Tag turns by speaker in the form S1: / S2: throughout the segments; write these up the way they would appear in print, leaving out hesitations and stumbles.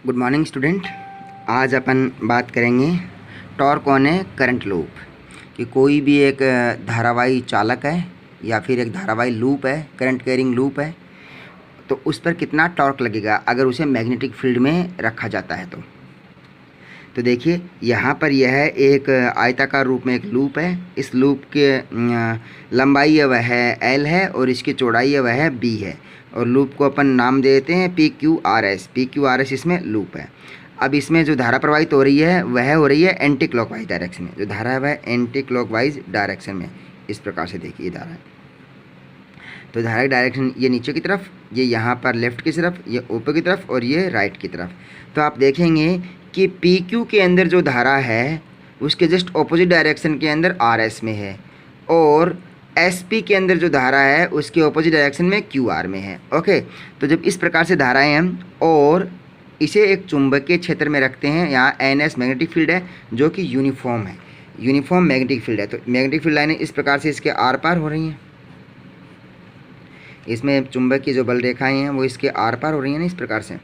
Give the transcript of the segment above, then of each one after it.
S1: Good morning student. आज अपन बात करेंगे torque on A current loop कि कोई भी एक धारावाही चालक है या फिर एक धारावाही लूप है, करंट कैरिंग लूप है, तो उस पर कितना टॉर्क लगेगा अगर उसे मैग्नेटिक फील्ड में रखा जाता है। तो देखिए यहाँ पर यह एक आयताकार रूप में एक लूप है। इस लूप के लंबाई है वह L है और इसकी चौड़ाई है वह B है और लूप को अपन नाम देते हैं PQRS इसमें लूप है। अब इसमें जो धारा प्रवाहित हो रही है वह हो रही है एंटी क्लॉकवाइज डायरेक्शन में। जो धारा है वह एंटी क्लॉकवाइज डायरेक्शन में। इस प्रकार से देखिए ये धारा है, तो धारा की डायरेक्शन ये नीचे की तरफ, ये यहाँ पर लेफ़्ट की तरफ, ये ऊपर की तरफ और ये राइट की तरफ। तो आप देखेंगे कि PQ के अंदर जो धारा है उसके जस्ट ऑपोजिट डायरेक्शन के अंदर RS में है और SP के अंदर जो धारा है उसके ऑपोजिट डायरेक्शन में QR में है। ओके, तो जब इस प्रकार से धाराएं हम और इसे एक चुंबकीय क्षेत्र में रखते हैं, यहाँ NS मैग्नेटिक फील्ड है जो कि यूनिफॉर्म है, यूनिफॉर्म मैग्नेटिक फील्ड है। तो मैग्नेटिक फील्ड लाइनें इस प्रकार से इसके आर पार हो रही हैं। इसमें चुंबक की जो बल रेखाएं हैं वो इसके आर पार हो रही हैं ना, इस प्रकार से।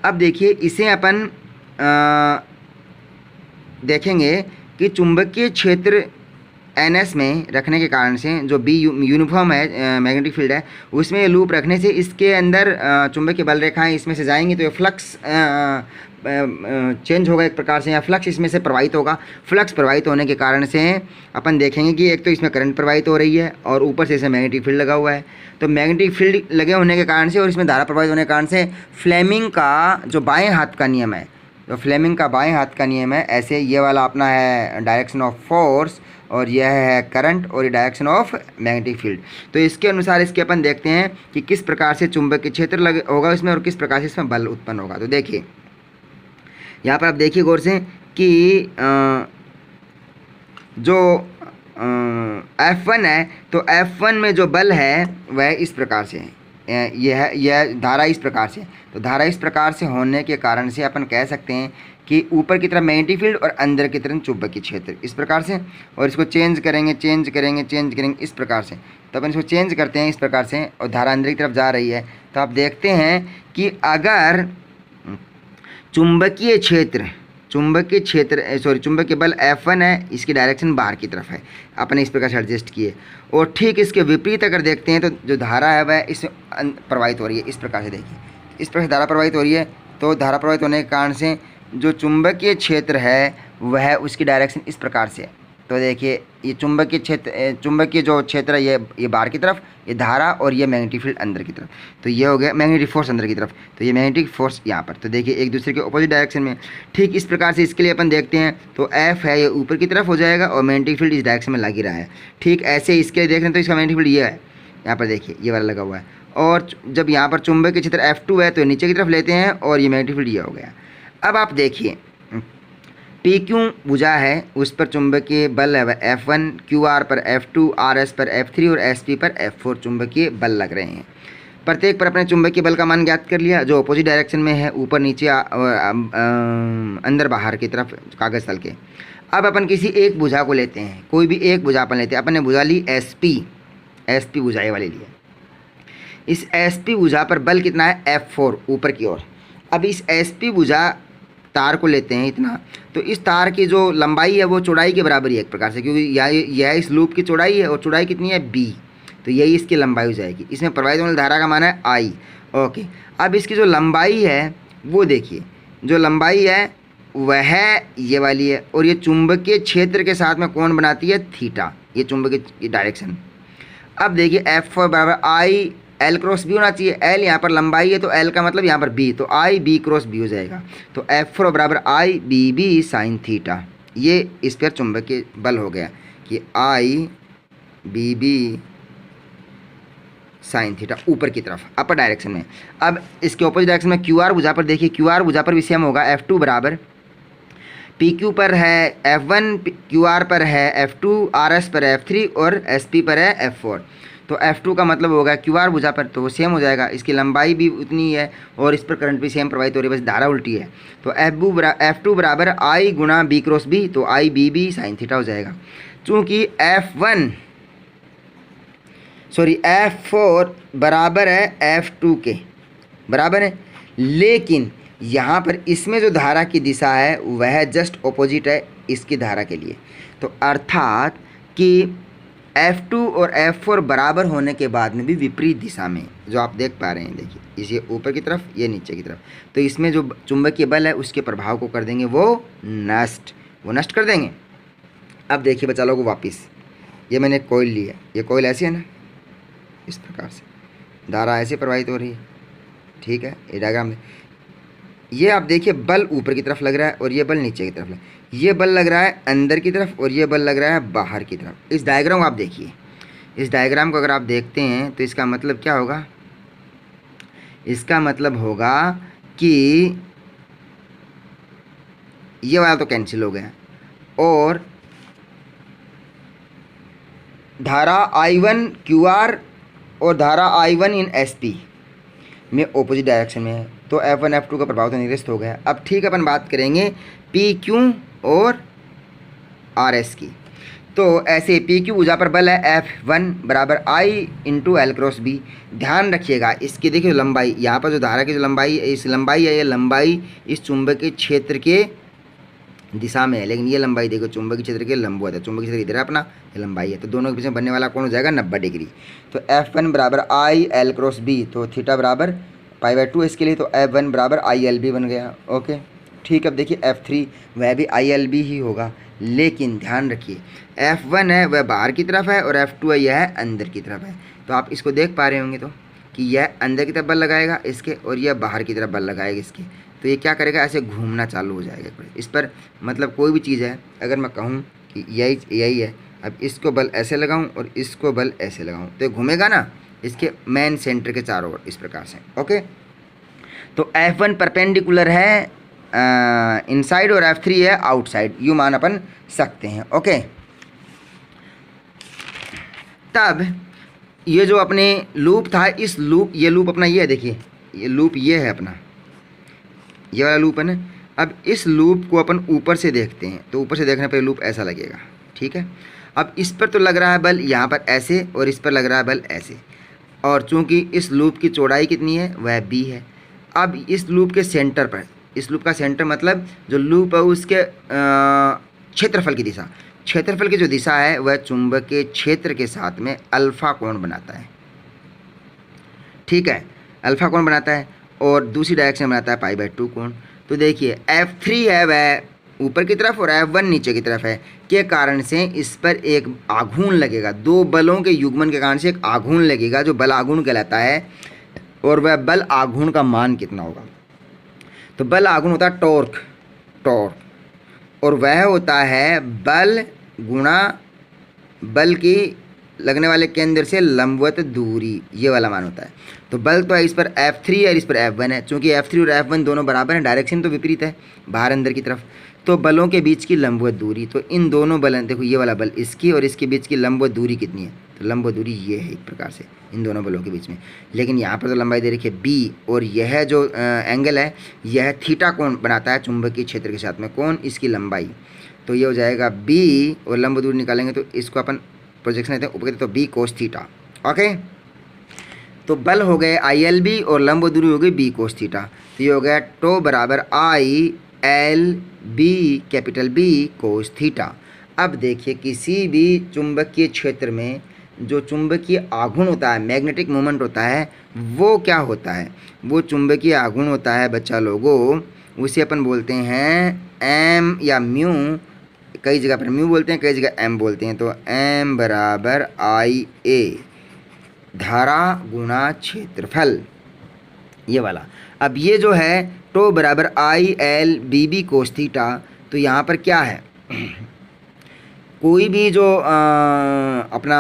S1: अब देखिए इसे अपन देखेंगे कि चुंबकीय क्षेत्र NS में रखने के कारण से जो B यूनिफॉर्म है मैग्नेटिक फील्ड है, उसमें लूप रखने से इसके अंदर चुंबकीय बल रेखाएं इसमें से जाएंगी तो ये फ्लक्स चेंज होगा एक प्रकार से, या फ्लक्स इसमें से प्रवाहित होगा। फ्लक्स प्रवाहित होने के कारण से अपन देखेंगे कि एक तो इसमें करंट प्रवाहित हो रही है और ऊपर से इसमें मैग्नेटिक फील्ड लगा हुआ है। तो मैग्नेटिक फील्ड लगे होने के कारण से और इसमें धारा प्रवाहित होने के कारण से फ्लेमिंग का जो बाएं हाथ का नियम है, जो फ्लेमिंग का बाएं हाथ का नियम है, ऐसे ये वाला अपना है डायरेक्शन ऑफ फोर्स और यह है करंट और ये डायरेक्शन ऑफ मैग्नेटिक फील्ड। तो इसके अनुसार इसके अपन देखते हैं कि किस प्रकार से चुंबकीय क्षेत्र लगे होगा इसमें और किस प्रकार से इसमें बल उत्पन्न होगा। तो देखिए यहाँ पर आप देखिए गौर से कि जो F1 है, तो F1 में जो बल है वह इस प्रकार से है, यह धारा इस प्रकार से। तो धारा इस प्रकार से होने के कारण से अपन कह सकते हैं कि ऊपर की तरफ मैग्नेटिक फील्ड और अंदर की तरफ चुंबकीय क्षेत्र इस प्रकार से। और इसको चेंज करेंगे इस प्रकार से। तो अपन इसको चेंज करते हैं इस प्रकार से और धारा अंदर की तरफ जा रही है। तो आप देखते हैं कि अगर चुंबकीय बल F1 है, इसकी डायरेक्शन बाहर की तरफ है, अपने इस प्रकार से एडजस्ट किए। और ठीक इसके विपरीत अगर देखते हैं तो जो धारा है वह इसमें प्रवाहित हो रही है। इस प्रकार से देखिए, इस प्रकार से धारा प्रवाहित हो रही है। तो धारा प्रवाहित होने के कारण से जो चुंबकीय क्षेत्र है वह उसकी डायरेक्शन इस प्रकार से है। तो देखिए ये चुंबकीय जो क्षेत्र है ये बाहर की तरफ, ये धारा और ये मैग्नेटिक फील्ड अंदर की तरफ। तो ये हो गया मैग्नेटिक फोर्स अंदर की तरफ, तो ये मैग्नेटिक फोर्स यहाँ पर। तो देखिए एक दूसरे के ऑपोजिट डायरेक्शन में। ठीक इस प्रकार से इसके लिए अपन देखते हैं तो F है ये ऊपर की तरफ हो जाएगा और मैग्नेटिक फील्ड इस डायरेक्शन में लग ही रहा है। ठीक ऐसे इसके लिए देख रहे हैं तो इसका मैग्नेटिक फील्ड ये है, यहाँ पर देखिए ये वाला लगा हुआ है। और जब यहाँ पर चुंबकीय क्षेत्र F2 है तो नीचे की तरफ लेते हैं और ये मैग्नेटिक फील्ड ये हो गया। अब आप देखिए PQ भुजा है, उस पर चुंबकीय बल है वह F1, QR पर F2, RS पर F3 और SP पर F4 चुंबकीय बल लग रहे हैं। प्रत्येक पर अपने चुंबकीय बल का मान ज्ञात कर लिया जो अपोजिट डायरेक्शन में है, ऊपर नीचे अंदर बाहर की तरफ कागज तल के। अब अपन किसी एक भुजा को लेते हैं, कोई भी एक भुजा अपन लेते हैं। अपन ने भुजा ली SP भुजा ये वाली ली। इस SP भुजा पर बल कितना है F4 ऊपर की ओर। अब इस SP भुजा तार को लेते हैं इतना, तो इस तार की जो लंबाई है वो चौड़ाई के बराबर ही है एक प्रकार से, क्योंकि यह इस लूप की चौड़ाई है और चौड़ाई कितनी है B, तो यही इसकी लंबाई हो जाएगी। इसमें प्रवाहित होने वाली धारा का मान है I। ओके, अब इसकी जो लंबाई है वो देखिए, जो लंबाई है वह ये वाली है और ये चुंबकीय क्षेत्र के साथ में कोण बनाती है थीटा, ये चुंबकीय डायरेक्शन। अब देखिए F4 बराबर I L क्रॉस B होना चाहिए। L यहाँ पर लंबाई है तो L का मतलब यहाँ पर B, तो I B क्रॉस B हो जाएगा। तो F4 बराबर I B साइन थीटा, ये इस पर चुंबकीय बल हो गया कि I B साइन थीटा ऊपर की तरफ अपर डायरेक्शन में। अब इसके ऑपोजिट डायरेक्शन में QR भुजा पर देखिए, QR भुजा पर भी सेम होगा। F2 बराबर PQ पर है F1, QR पर है F2, RS पर F3 और SP पर है F4। तो F2 का मतलब होगा QR भुजा पर, तो वो सेम हो जाएगा, इसकी लंबाई भी उतनी है और इस पर करंट भी सेम प्रवाहित हो रही है, बस धारा उल्टी है। तो F2 बराबर I गुणा B क्रॉस B, तो I B साइन थीटा हो जाएगा। चूँकि F4 बराबर है F2 के बराबर है, लेकिन यहाँ पर इसमें जो धारा की दिशा है वह जस्ट ऑपोजिट है इसकी धारा के लिए। तो अर्थात कि F2 और F4 बराबर होने के बाद में भी विपरीत दिशा में, जो आप देख पा रहे हैं, देखिए इसे ऊपर की तरफ, ये नीचे की तरफ, तो इसमें जो चुंबकीय बल है उसके प्रभाव को कर देंगे वो नष्ट कर देंगे। अब देखिए बच्चा लोगों, वापस ये मैंने कॉइल ली है, ये कॉइल ऐसी है ना, इस प्रकार से धारा ऐसे प्रवाहित हो रही है, ठीक है। ये डायग्राम में ये आप देखिए बल ऊपर की तरफ लग रहा है और ये बल नीचे की तरफ है। ये बल लग रहा है अंदर की तरफ और ये बल लग रहा है बाहर की तरफ। इस डायग्राम को आप देखिए, इस डायग्राम को अगर आप देखते हैं तो इसका मतलब क्या होगा, इसका मतलब होगा कि ये वाला तो कैंसिल हो गया और धारा I1 QR और धारा I1 इन SP में ऑपोजिट डायरेक्शन में है, तो F1 F2 का प्रभाव तो निरस्त हो गया। अब ठीक है, अपन बात करेंगे PQ और RS की। तो ऐसे PQ ऊर्जा पर बल है F1 बराबर I into L cross B। ध्यान रखिएगा इसकी, देखिए लंबाई, यहाँ पर जो धारा की जो लंबाई, इस लंबाई है, ये लंबाई इस चुंबकीय क्षेत्र के दिशा में है, लेकिन ये लंबाई देखो चुंबकीय क्षेत्र के लंबवत है, चुंबकीय क्षेत्र इधर है अपना, ये लंबाई है, तो दोनों के बीच में बनने वाला कोण हो जाएगा 90 डिग्री। तो F1 बराबर I L क्रॉस B, तो थीटा बराबर π/2 इसके लिए, तो F1 बराबर ILB बन गया। ओके ठीक। अब देखिए F3 वह भी ILB ही होगा, लेकिन ध्यान रखिए F1 है वह बाहर की तरफ है और F2 है यह अंदर की तरफ है। तो आप इसको देख पा रहे होंगे तो कि यह अंदर की तरफ बल लगाएगा इसके और यह बाहर की तरफ बल लगाएगा इसके, तो ये क्या करेगा, ऐसे घूमना चालू हो जाएगा इस पर। मतलब कोई भी चीज़ है, अगर मैं कहूँ कि यही है, अब इसको बल ऐसे लगाऊं और इसको बल ऐसे लगाऊं तो ये घूमेगा ना इसके मेन सेंटर के चारों ओर, इस प्रकार से। ओके, तो F1 परपेंडिकुलर है इनसाइड और F3 है आउटसाइड, यूँ मान अपन सकते हैं। ओके, तब ये जो अपने लूप था, इस लूप, ये लूप अपना ये है, देखिए ये लूप ये है अपना, ये वाला लूप है ना। अब इस लूप को अपन ऊपर से देखते हैं, तो ऊपर से देखने पर लूप ऐसा लगेगा, ठीक है। अब इस पर तो लग रहा है बल यहाँ पर ऐसे और इस पर लग रहा है बल ऐसे, और चूंकि इस लूप की चौड़ाई कितनी है वह B है। अब इस लूप के सेंटर पर, इस लूप का सेंटर मतलब जो लूप है उसके क्षेत्रफल की दिशा, क्षेत्रफल की जो दिशा है वह चुंबकीय क्षेत्र के साथ में अल्फा कोण बनाता है, ठीक है, अल्फा कोण बनाता है, और दूसरी डायरेक्शन बनाता है π/2 कोण। तो देखिए F3 है वह ऊपर की तरफ और F1 नीचे की तरफ है, के कारण से इस पर एक आघूर्ण लगेगा, दो बलों के युग्मन के कारण से एक आघूर्ण लगेगा जो बल आघूर्ण कहलाता है। और वह बल आघूर्ण का मान कितना होगा, तो बल आघूर्ण होता है टॉर्क, और वह होता है बल गुणा बल की लगने वाले केंद्र से लंबवत दूरी, ये वाला मान होता है। तो बल तो है इस पर F3 है और इस पर F1 है, चूँकि F3 और F1 दोनों बराबर हैं, डायरेक्शन तो विपरीत है बाहर अंदर की तरफ, तो बलों के बीच की लंबवत दूरी, तो इन दोनों बल, देखो ये वाला बल इसकी और इसके बीच की लंबवत दूरी कितनी है, तो लंबवत दूरी ये है एक प्रकार से इन दोनों बलों के बीच में। लेकिन यहाँ पर तो लंबाई दे रखी है B, और यह जो एंगल है यह थीटा कोण बनाता है चुंबकीय क्षेत्र के साथ में, कौन, इसकी लंबाई, तो ये हो जाएगा B, और लंब दूरी निकालेंगे तो इसको अपन प्रोजेक्शन देते हैं ऊपर, तो B cos थीटा। ओके, तो बल हो गए ILB और लंब दूरी हो गई B cos थीटा, तो ये हो गया टो बराबर ILB capital B cos theta. अब देखिए किसी भी चुंबकीय क्षेत्र में जो चुंबकीय आघूर्ण होता है, मैग्नेटिक मोमेंट होता है, वो क्या होता है, वो चुंबकीय आघूर्ण होता है बच्चा लोगों, उसे अपन बोलते हैं M या म्यू, कई जगह पर म्यू बोलते हैं, कई जगह M बोलते हैं। तो M बराबर IA धारा गुणा क्षेत्रफल, ये वाला। अब ये जो है टो बराबर ILBB cos थीटा, तो यहाँ पर क्या है, कोई भी जो अपना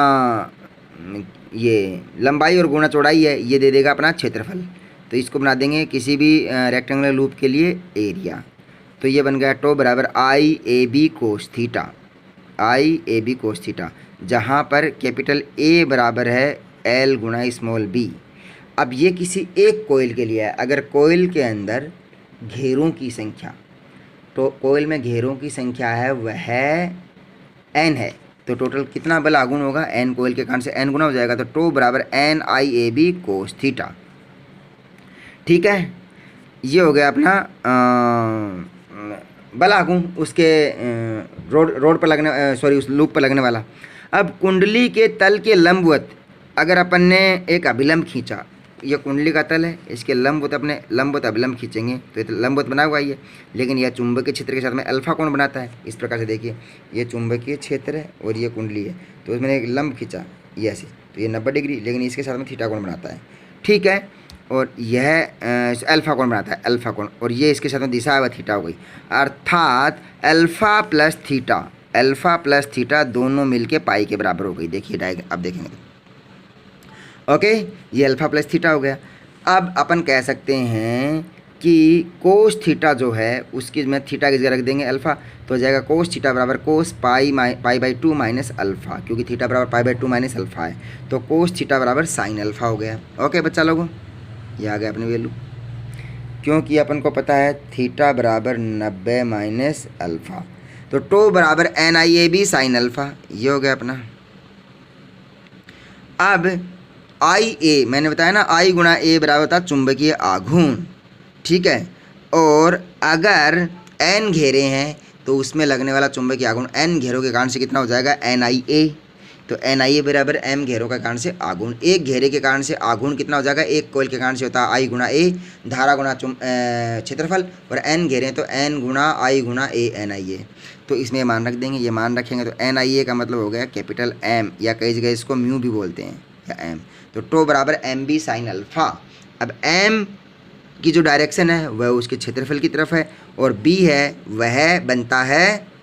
S1: ये लंबाई और गुणा चौड़ाई है ये दे देगा अपना क्षेत्रफल, तो इसको बना देंगे किसी भी रेक्टेंगुलर लूप के लिए एरिया, तो ये बन गया टो बराबर IAB cos theta, IAB cos theta, जहाँ पर कैपिटल A बराबर है L गुणा स्मॉल b। अब ये किसी एक कोयल के लिए है, अगर कोयल के अंदर घेरों की संख्या, तो कोयल में घेरों की संख्या है वह n है, तो टोटल कितना बल आघूर्ण होगा, n, कोयल के कारण से n गुना हो जाएगा, तो टो बराबर NIAB cos थीटा, ठीक है। ये हो गया अपना बल आघूर्ण उसके रोड पर लगने, सॉरी उस लूप पर लगने वाला। अब कुंडली के तल के लंबवत अगर अपन ने एक अभिलंब खींचा, ये कुंडली का तल है, इसके लंबवत अपने लंबवत अभिलंब खींचेंगे तो ये तो लंबवत बना हुआ ही है, लेकिन यह चुंबकीय क्षेत्र के साथ में अल्फा कोण बनाता है। इस प्रकार से देखिए, ये चुंबकीय क्षेत्र है और ये कुंडली है, तो इसमें एक लंब खींचा ये ऐसे, तो ये 90 डिग्री, लेकिन इसके साथ में थीटा कोण बनाता है, ठीक है। और यह अल्फा कोण बनाता है, अल्फा कोण, और ये इसके साथ में दिशा है वह थीटा हो गई, अर्थात अल्फा प्लस थीटा दोनों मिलके पाई के बराबर हो गई। देखिए डायग्राम अब देखेंगे तो ओके, ये अल्फा प्लस थीटा हो गया। अब अपन कह सकते हैं कि कोस थीटा जो है उसकी में थीटा की जगह रख देंगे अल्फा, तो हो जाएगा कोस थीटा बराबर कोस पाई बाई 2 माइनस अल्फा, क्योंकि थीटा बराबर पाई बाई 2 माइनस अल्फा है, तो कोस थीटा बराबर साइन अल्फा हो गया। ओके बच्चा लोगों, ये आ गया अपनी वैल्यू, क्योंकि अपन को पता है थीटा बराबर 90 माइनस अल्फा, तो टो बराबर NIAB साइन अल्फा, ये हो गया अपना। अब IA मैंने बताया ना, I गुणा A बराबर होता है चुंबकीय आघूर्ण, ठीक है। और अगर N घेरे हैं तो उसमें लगने वाला चुंबकीय आघूर्ण N घेरों के कारण से कितना हो जाएगा, NIA, तो NIA बराबर M घेरों के कारण से आघूर्ण, एक घेरे के कारण से आघूर्ण कितना हो जाएगा, एक कोयल के कारण से होता है I गुणा A, धारा गुणा क्षेत्रफल, और N घेरे तो N गुणा I गुणा A NIA, तो इसमें मान रख देंगे, ये मान रखेंगे तो NIA का मतलब हो गया कैपिटल M, या कई जगह इसको म्यू भी बोलते हैं या M, तो टो बराबर MB साइन अल्फा। अब M की जो डायरेक्शन है वह उसके क्षेत्रफल की तरफ है, और B है वह बनता है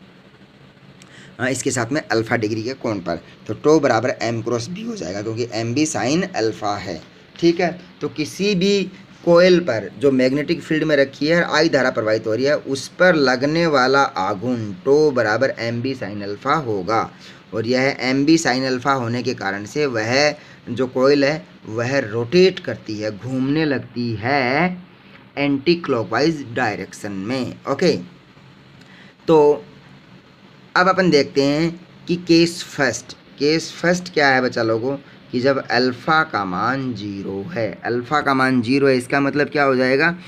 S1: इसके साथ में अल्फा डिग्री के कोण पर, तो टो बराबर M क्रॉस B हो जाएगा, क्योंकि MB साइन अल्फा है, ठीक है। तो किसी भी कोयल पर जो मैग्नेटिक फील्ड में रखी है आई धारा प्रवाहित हो रही है, उस पर लगने वाला आघूर्ण टो बराबर MB साइन अल्फा होगा, और यह MB साइन अल्फा होने के कारण से वह जो कोयल है वह रोटेट करती है, घूमने लगती है एंटी क्लॉकवाइज डायरेक्शन में। ओके, तो अब अपन देखते हैं कि केस फर्स्ट क्या है बच्चा लोगों, कि जब अल्फ़ा का मान 0 है, अल्फ़ा का मान 0 है, इसका मतलब क्या हो जाएगा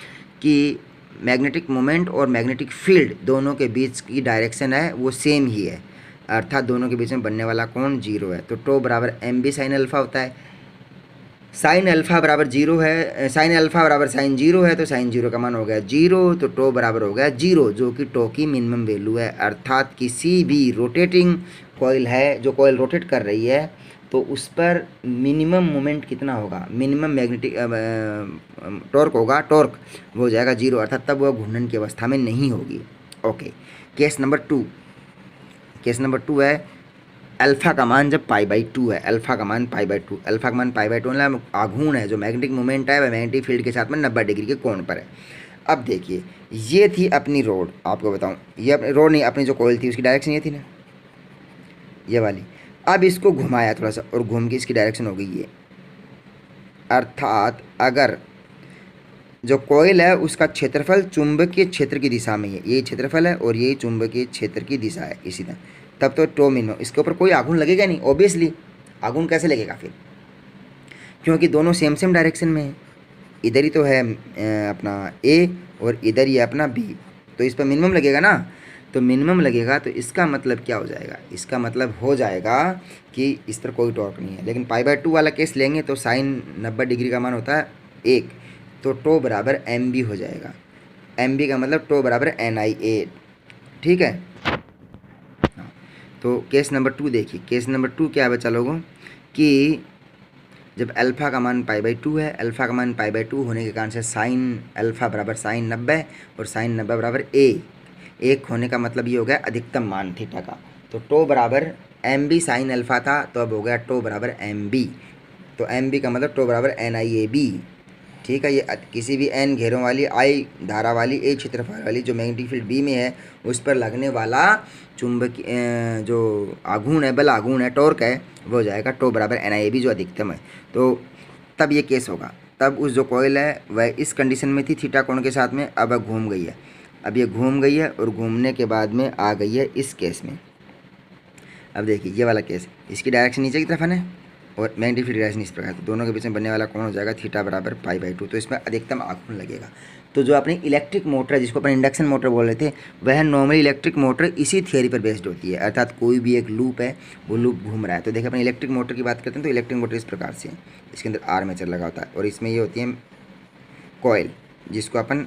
S1: कि मैग्नेटिक मोमेंट और मैग्नेटिक फील्ड दोनों के बीच की डायरेक्शन है वो सेम ही है, अर्थात दोनों के बीच में बनने वाला कोण 0 है, तो टो बराबर MB साइन अल्फा होता है। साइन अल्फा बराबर 0 है, साइन अल्फा बराबर साइन 0 है, तो साइन 0 का मान हो गया 0, तो टो बराबर हो गया 0, जो कि टो की मिनिमम वैल्यू है, अर्थात किसी भी रोटेटिंग कॉइल है, जो कॉइल रोटेट कर रही है, तो उस पर मिनिमम मोमेंट कितना होगा, मिनिमम मैग्नेटिक टॉर्क होगा, टॉर्क वो हो जाएगा 0, अर्थात तब वह घूर्णन की अवस्था में नहीं होगी। ओके, केस नंबर 2 है अल्फ़ा का मान जब पाई बाई 2 है, अल्फ़ा का मान पाई बाई 2, अल्फ़ा का मान पाई बाई 2 मतलब आघूर्ण है, जो मैग्नेटिक मोमेंट है वह मैग्नेटिक फील्ड के साथ में 90 डिग्री के कोण पर है। अब देखिए, ये थी अपनी रोड, आपको बताऊं, ये अपनी रोड नहीं, अपनी जो कोयल थी उसकी डायरेक्शन ये थी ना, ये वाली। अब इसको घुमाया थोड़ा सा और घूम के इसकी डायरेक्शन हो गई ये, अर्थात अगर जो कोयल है उसका क्षेत्रफल चुंबकीय क्षेत्र की दिशा में है, यही क्षेत्रफल है और यही चुंबकीय क्षेत्र की दिशा है, इसी तरह, तब तो टो मिनिमम, इसके ऊपर कोई आघूर्ण लगेगा नहीं, ऑब्वियसली आघूर्ण कैसे लगेगा फिर, क्योंकि दोनों सेम डायरेक्शन में है, इधर ही तो है अपना A और इधर ही है अपना B, तो इस पर मिनिमम लगेगा ना, तो मिनिमम लगेगा, तो इसका मतलब क्या हो जाएगा, इसका मतलब हो जाएगा कि इस पर कोई टॉर्क नहीं है। लेकिन पाई बाई 2 वाला केस लेंगे तो साइन 90 डिग्री का मान होता है 1, तो टो बराबर MB हो जाएगा, MB का मतलब टो बराबर NIA, ठीक है। तो केस नंबर 2 देखिए, केस नंबर 2 क्या है बच्चा लोगों, कि जब अल्फ़ा का मान पाई बाई 2 है, अल्फ़ा का मान पाई बाई 2 होने के कारण से साइन अल्फ़ा बराबर साइन 90 और साइन 90 बराबर 1 होने का मतलब ये हो गया अधिकतम मान थीटा का, तो टो बराबर MB साइन अल्फ़ा था, तो अब हो गया टो बराबर MB, तो MB का मतलब टो बराबर NIAB, ठीक है। ये किसी भी N घेरों वाली I धारा वाली A क्षेत्रफल वाली जो मैग्नेटिक फील्ड B में है उस पर लगने वाला चुंबकीय जो आघूर्ण है, बल आघूर्ण है, टॉर्क है, वो हो जाएगा टो बराबर NIAB जो अधिकतम है। तो तब ये केस होगा, तब उस जो कॉइल है वह इस कंडीशन में थी थीटा कोण के साथ में, अब घूम गई है, अब ये घूम गई है और घूमने के बाद में आ गई है इस केस में। अब देखिए ये वाला केस, इसकी डायरेक्शन नीचे की तरफ है ना, और मैग्नेटिक फील्ड डायरेक्शन इस प्रकार, तो दोनों के बीच में बनने वाला कोण हो जाएगा थीटा बराबर पाई बाई 2, तो इसमें अधिकतम आघूर्ण लगेगा। तो जो अपनी इलेक्ट्रिक मोटर जिसको अपन इंडक्शन मोटर बोल रहे थे, वह नॉर्मली इलेक्ट्रिक मोटर इसी थियरी पर बेस्ड होती है, अर्थात कोई भी एक लूप है, वो लूप घूम रहा है। तो देखिए अपन इलेक्ट्रिक मोटर की बात करते हैं तो इलेक्ट्रिक मोटर इस प्रकार से है, इसके अंदर आर्मेचर लगा होता है और इसमें ये होती है कॉइल, जिसको अपन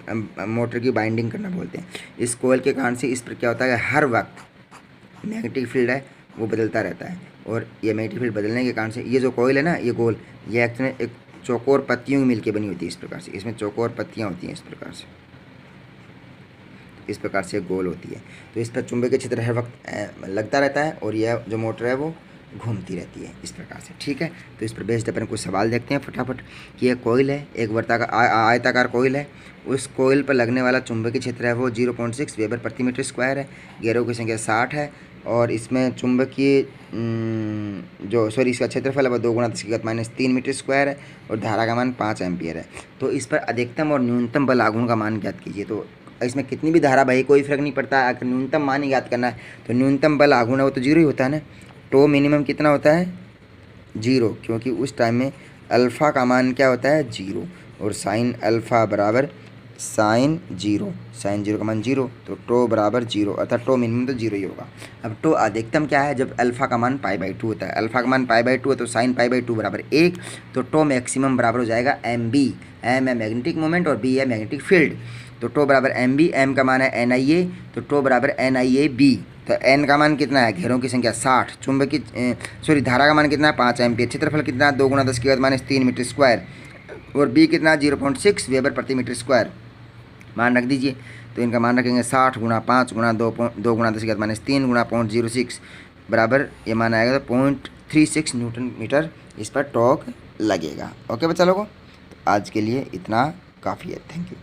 S1: मोटर की बाइंडिंग करना बोलते हैं। इस कॉइल के कारण से इस पर क्या होता है, हर वक्त मैग्नेटिक फील्ड है वो बदलता रहता है, और ये मैग्नेटिक फील्ड बदलने के कारण से ये जो कॉइल है ना, ये गोल, ये एक्चुअली एक चौकोर पत्तियों की मिलकर बनी होती है इस प्रकार से, इसमें चौकोर पत्तियाँ होती हैं इस प्रकार से गोल होती है। तो इस पर चुंबकीय क्षेत्र हर वक्त लगता रहता है और यह जो मोटर है वो घूमती रहती है इस प्रकार से, ठीक है। तो इस पर बेस्ड अपन कुछ सवाल देखते हैं फटाफट कि यह कोयल है, एक आयताकार कोयल है, उस कोयल पर लगने वाला चुंबकीय क्षेत्र है वो 0.6 वेबर प्रति मीटर स्क्वायर है, घेरों की संख्या 60 है, और इसमें चुंबकीय इसका क्षेत्रफल है वह 2 × 10⁻³ मीटर स्क्वायर है, और धारा का मान 5 एम्पियर है। तो इस पर अधिकतम और न्यूनतम बल आघूर्ण का मान ज्ञात कीजिए। तो इसमें कितनी भी धारा बहे कोई फर्क नहीं पड़ता, अगर न्यूनतम मान ही ज्ञात करना है तो न्यूनतम बल आघूर्ण है वो तो 0 ही होता है ना। तो मिनिमम कितना होता है 0, क्योंकि उस टाइम में अल्फ़ा का मान क्या होता है 0, और साइन अल्फ़ा बराबर साइन 0 का मान 0, तो टो बराबर 0, अर्थात टो मिनिमम तो 0 ही होगा। अब टो अधिकतम क्या है, जब अल्फ़ा का मान π/2 होता है, अल्फ़ा का मान π/2 है तो साइन π/2 बराबर 1, तो टो मैक्सिमम बराबर हो जाएगा mb, m है मैग्नेटिक मोमेंट और b है मैग्नेटिक फील्ड, तो टो बराबर mb, m का मान है NIA, तो टो बराबर NIAB। तो n का मान कितना है, घेरों की संख्या 60, धारा का मान कितना है 5 एम्पियर, क्षेत्रफल कितना है 2 × 10⁻³ मीटर स्क्वायर, और b कितना 0.6 वेबर प्रति मीटर स्क्वायर मान रख दीजिए। तो इनका मान रखेंगे 60 × 5 × 2 × 10⁻³ × 0.06 बराबर, ये मान आएगा तो 0.36 न्यूटन मीटर इस पर टॉर्क लगेगा। ओके बच्चा लोगों, तो आज के लिए इतना काफ़ी है। Thank you.